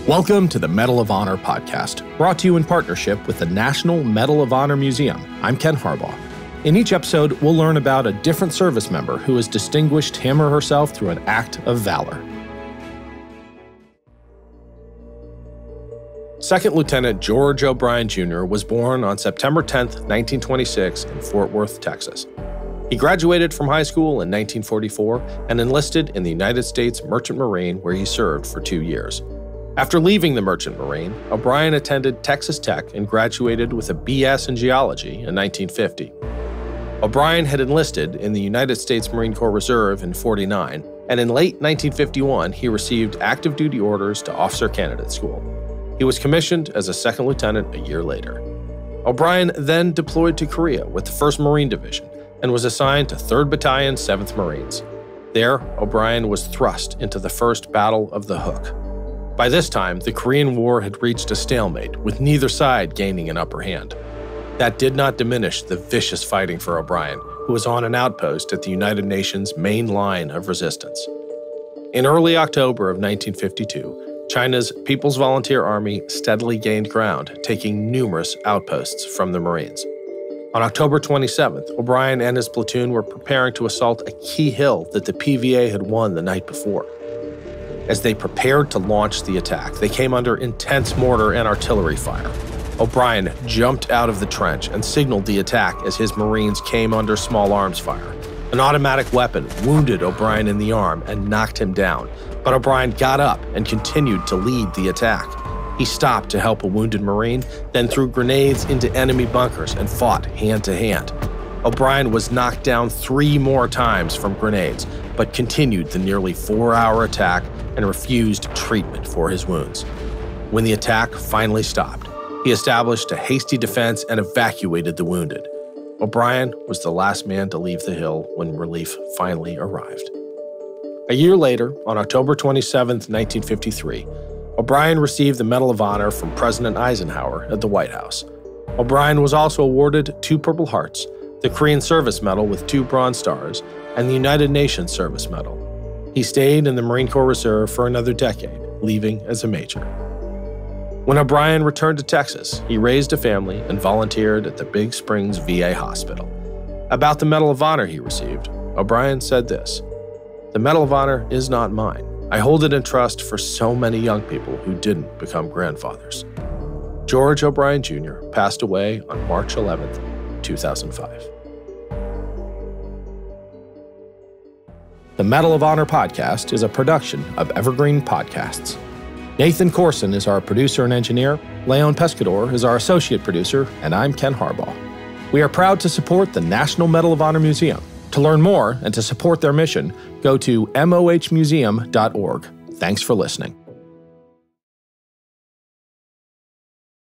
Welcome to the Medal of Honor podcast, brought to you in partnership with the National Medal of Honor Museum. I'm Ken Harbaugh. In each episode, we'll learn about a different service member who has distinguished him or herself through an act of valor. Second Lieutenant George O'Brien Jr. was born on September 10, 1926 in Fort Worth, Texas. He graduated from high school in 1944 and enlisted in the United States Merchant Marine, where he served for 2 years. After leaving the Merchant Marine, O'Brien attended Texas Tech and graduated with a BS in geology in 1950. O'Brien had enlisted in the United States Marine Corps Reserve in '49, and in late 1951, he received active duty orders to Officer Candidate School. He was commissioned as a second lieutenant a year later. O'Brien then deployed to Korea with the 1st Marine Division and was assigned to 3rd Battalion, 7th Marines. There, O'Brien was thrust into the First Battle of the Hook. By this time, the Korean War had reached a stalemate, with neither side gaining an upper hand. That did not diminish the vicious fighting for O'Brien, who was on an outpost at the United Nations main line of resistance. In early October of 1952, China's People's Volunteer Army steadily gained ground, taking numerous outposts from the Marines. On October 27th, O'Brien and his platoon were preparing to assault a key hill that the PVA had won the night before. As they prepared to launch the attack, they came under intense mortar and artillery fire. O'Brien jumped out of the trench and signaled the attack as his Marines came under small arms fire. An automatic weapon wounded O'Brien in the arm and knocked him down, but O'Brien got up and continued to lead the attack. He stopped to help a wounded Marine, then threw grenades into enemy bunkers and fought hand to hand. O'Brien was knocked down 3 more times from grenades, but continued the nearly 4-hour attack and refused treatment for his wounds. When the attack finally stopped, he established a hasty defense and evacuated the wounded. O'Brien was the last man to leave the hill when relief finally arrived. A year later, on October 27, 1953, O'Brien received the Medal of Honor from President Eisenhower at the White House. O'Brien was also awarded 2 Purple Hearts, the Korean Service Medal with 2 Bronze Stars, and the United Nations Service Medal. He stayed in the Marine Corps Reserve for another decade, leaving as a major. When O'Brien returned to Texas, he raised a family and volunteered at the Big Springs VA Hospital. About the Medal of Honor he received, O'Brien said this: "The Medal of Honor is not mine. I hold it in trust for so many young people who didn't become grandfathers." George O'Brien Jr. passed away on March 11, 2005. The Medal of Honor podcast is a production of Evergreen Podcasts. Nathan Corson is our producer and engineer, Leon Pescador is our associate producer, and I'm Ken Harbaugh. We are proud to support the National Medal of Honor Museum. To learn more and to support their mission, go to mohmuseum.org. Thanks for listening.